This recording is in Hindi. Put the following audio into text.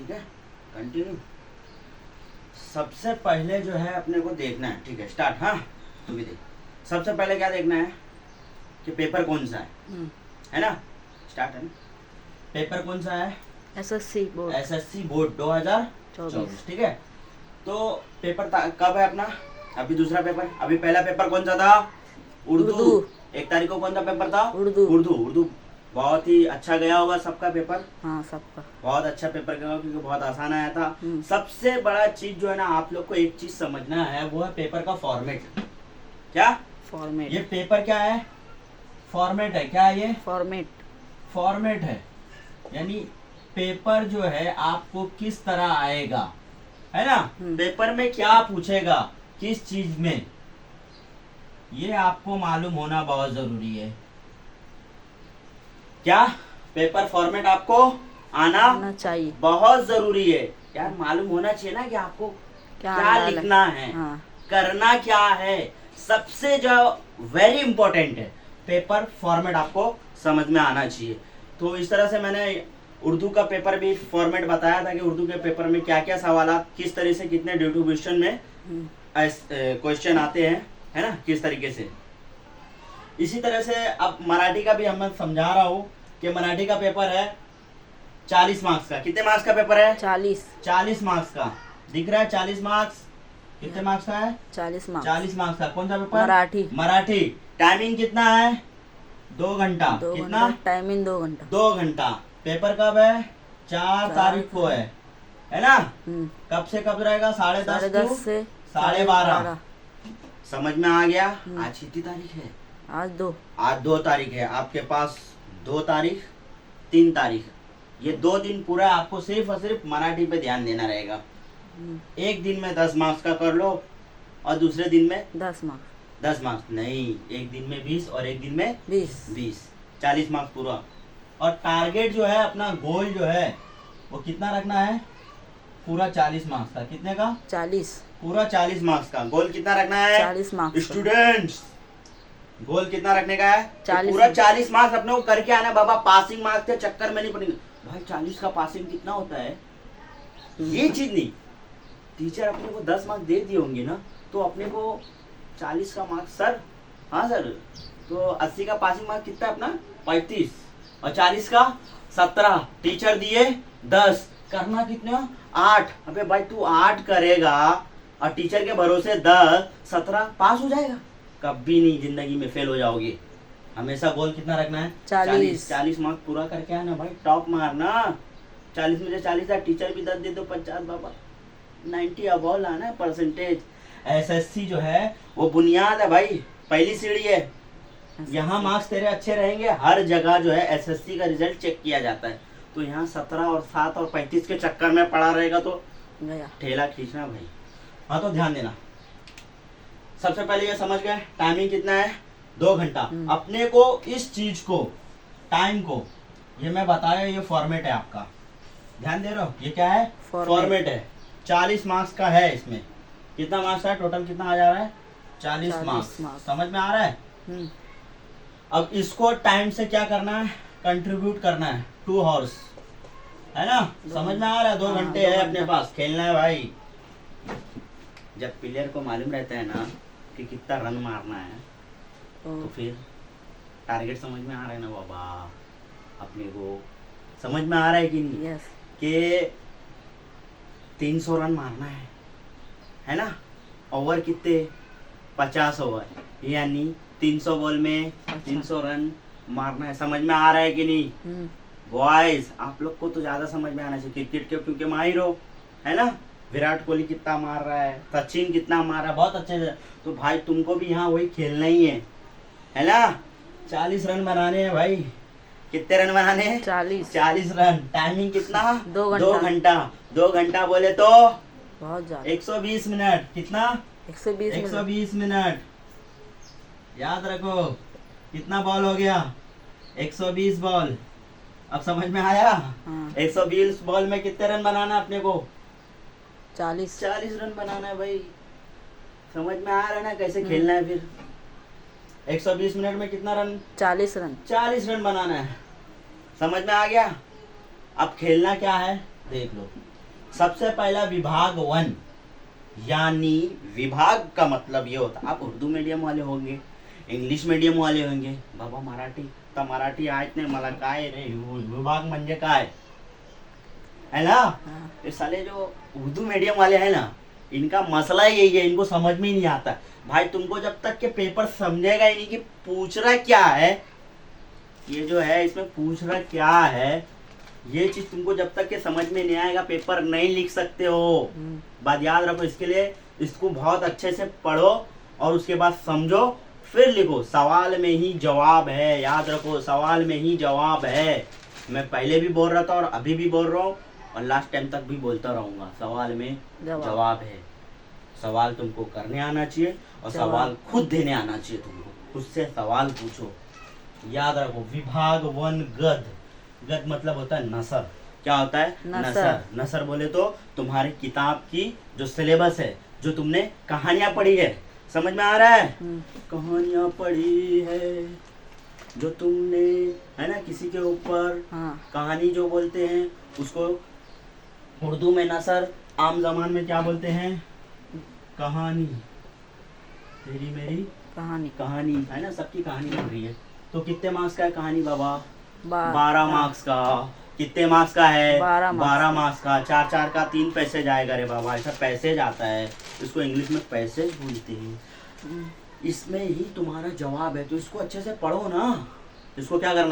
ठीक है, कंटिन्यू। सबसे पहले जो है अपने को देखना है, ठीक है, स्टार्ट। हाँ, तू भी देख। सबसे पहले क्या देखना है कि पेपर कौन सा है ना, स्टार्ट है ना। पेपर कौन सा है? एसएससी बोर्ड, एसएससी बोर्ड 2024, ठीक है। तो पेपर कब है अपना? अभी दूसरा पेपर। अभी पहला पेपर कौन सा था? उर्दू। 1 तारीख को कौन सा पेपर था? उर्दू। उर्दू बहुत ही अच्छा गया होगा सबका पेपर। हाँ, सबका बहुत अच्छा पेपर गया होगा क्योंकि बहुत आसान आया था। सबसे बड़ा चीज जो है ना, आप लोग को एक चीज समझना है, वो है पेपर का फॉर्मेट। क्या फॉर्मेट? ये पेपर क्या है? फॉर्मेट है। क्या है ये? फॉर्मेट है, यानी पेपर जो है आपको किस तरह आएगा, है ना। पेपर में क्या पूछेगा, किस चीज में, ये आपको मालूम होना बहुत जरूरी है। क्या पेपर फॉर्मेट आपको आना चाहिए, बहुत जरूरी है यार। मालूम होना चाहिए ना कि आपको क्या लिखना है, करना क्या है। सबसे जो वेरी इंपॉर्टेंट है, पेपर फॉर्मेट आपको समझ में आना चाहिए। तो इस तरह से मैंने उर्दू का पेपर भी फॉर्मेट बताया था कि उर्दू के पेपर में क्या क्या सवाल, किस तरह से कितने डिस्ट्रीब्यूशन में क्वेश्चन आते हैं, है ना, किस तरीके से। इसी तरह से अब मराठी का भी मैं समझा रहा हूँ कि मराठी का पेपर है 40 मार्क्स का। कितने मार्क्स का पेपर है? 40 मार्क्स का। दिख रहा है 40 मार्क्स? कितने मार्क्स का है? 40 मार्क्स का। कौन सा पेपर? मराठी। टाइमिंग कितना है? 2 घंटा। कितना टाइमिंग? 2 घंटा। 2 घंटा। पेपर कब है? 4 तारीख को है ना। कब से कब रहेगा? 10:30 से 12:30। समझ में आ गया? आज कितनी तारीख है? आज 2 तारीख है। आपके पास 2 तारीख, 3 तारीख, ये 2 दिन पूरा आपको सिर्फ और सिर्फ मराठी पे ध्यान देना रहेगा। एक दिन में 10 मार्क्स का कर लो और दूसरे दिन में 10 मार्क्स नहीं, एक दिन में 20 और एक दिन में 20, 40 मार्क्स पूरा। और टारगेट जो है अपना, गोल जो है वो कितना रखना है? पूरा 40 मार्क्स का। कितने का? 40। पूरा 40 मार्क्स का गोल कितना रखना है? 40 मार्क्स। स्टूडेंट्स, गोल कितना रखने का है? 40। पूरा 40 मार्क्स अपने को करके आना बाबा। पासिंग मार्क्स के चक्कर में नहीं पड़ेंगे भाई। 40 का पासिंग कितना होता है, ये चीज नहीं। टीचर अपने को 10 मार्क्स दे दिए होंगे ना, तो अपने को 40 का मार्क्स सर, हाँ सर, तो 80 का पासिंग मार्क्स कितना है अपना? 35। और 40 का 17। टीचर दिए 10, करना कितना? 8। अबे भाई तू 8 करेगा और टीचर के भरोसे 10, 17, पास हो जाएगा? कभी नहीं जिंदगी में फेल हो जाओगे। हमेशा गोल कितना रखना है? 40 मार्क्स पूरा करके आना भाई, टॉप मारना। 40 में से 40 था, टीचर भी 10 दे दो, 50 बाबा, 90 अबव लाना है परसेंटेज। एसएससी जो है वो बुनियाद है भाई, पहली सीढ़ी है। यहाँ मार्क्स तेरे अच्छे रहेंगे, हर जगह जो है एसएससी का रिजल्ट चेक किया जाता है। तो यहाँ 17 और 7 और 35 के चक्कर में पड़ा रहेगा तो ठेला खींचना भाई। हाँ, तो ध्यान देना। सबसे पहले ये समझ गए टाइमिंग कितना है? 2 घंटा। अपने को इस चीज को, टाइम को, ये मैं बताया, ये फॉर्मेट है आपका, ध्यान दे रहे हो? ये क्या है? फॉर्मेट है। 40 मार्क्स का है। इसमें कितना मार्क्स है? टोटल कितना आ जा रहा है? 40 मार्क्स। समझ में आ रहा है? अब इसको टाइम से क्या करना है? कंट्रीब्यूट करना है। 2 हॉर्स, है ना। समझ में आ रहा है? 2 घंटे है अपने पास, खेलना है भाई। जब प्लेयर को मालूम रहता है ना कि कितना रन मारना है, तो फिर टारगेट समझ में आ रहा है ना बाबा। अपने को समझ में आ रहा है कि नहीं? कि 300 रन मारना है ना। ओवर कितने? 50 ओवर, यानी 300 बॉल में 300 रन मारना है। समझ में आ रहा है कि नहीं? बॉयज, आप लोग को तो ज्यादा समझ में आना चाहिए क्रिकेट के, क्योंकि माहिर हो, है ना। विराट कोहली कितना मार रहा है, सचिन कितना मार रहा है, बहुत अच्छे से। तो भाई तुमको भी यहाँ वही खेलना ही है ना। 40 रन बनाने हैं भाई। कितने रन बनाने हैं? 40 रन। टाइमिंग कितना? 2 घंटा। 2 घंटा बोले तो बहुत ज्यादा, 120 मिनट। कितना? 120 मिनट। याद रखो। कितना बॉल हो गया? 120 बॉल। अब समझ में आया? 120 बॉल में कितने रन बनाना है अपने को? 40 रन बनाना है भाई। समझ में आ रहा है ना कैसे खेलना है? फिर 120 मिनट में कितना रन? 40 रन बनाना है। समझ में आ गया? अब खेलना क्या है देख लो। सबसे पहला विभाग 1, यानी विभाग का मतलब ये होता, आप उर्दू मीडियम वाले होंगे, इंग्लिश मीडियम वाले होंगे, बाबा मराठी तर मराठी आहेत नाही मला काय रे विभाग म्हणजे काय है ना। ये साले जो उर्दू मीडियम वाले हैं ना, इनका मसला यही है, इनको समझ में ही नहीं आता भाई। तुमको जब तक के पेपर समझेगा ही नहीं कि पूछ रहा क्या है, ये जो है इसमें पूछ रहा क्या है, ये चीज तुमको जब तक के समझ में नहीं आएगा पेपर नहीं लिख सकते हो। बात याद रखो, इसके लिए इसको बहुत अच्छे से पढ़ो और उसके बाद समझो फिर लिखो। सवाल में ही जवाब है, याद रखो सवाल में ही जवाब है। मैं पहले भी बोल रहा था और अभी भी बोल रहा हूँ और लास्ट टाइम तक भी बोलता रहूंगा, सवाल में जवाब है। सवाल तुमको करने आना चाहिए और सवाल खुद देने आना चाहिए तुमको, खुद से सवाल पूछो। याद रखो विभाग 1 गद, गद मतलब होता है नसर। क्या होता है? नसर। नसर बोले तो तुम्हारी किताब की जो सिलेबस है, जो तुमने कहानियां पढ़ी है, समझ में आ रहा है? कहानियां पढ़ी है जो तुमने, है ना, किसी के ऊपर कहानी जो बोलते हैं उसको उर्दू में नसर, आम जबान में क्या बोलते हैं? कहानी। तेरी मेरी कहानी है ना, सबकी कहानी बन रही है। तो कितने मार्क्स का है कहानी बाबा? 12 मार्क्स का। कितने मार्क्स का है? 12 मार्क्स का। 4 का 3 पैसे जाएगा रे बाबा, ऐसा पैसे जाता है, इसको इंग्लिश में पैसे बोलते हैं। इसमें ही तुम्हारा जवाब है, तो इसको अच्छे से पढ़ो ना। इसको क्या करना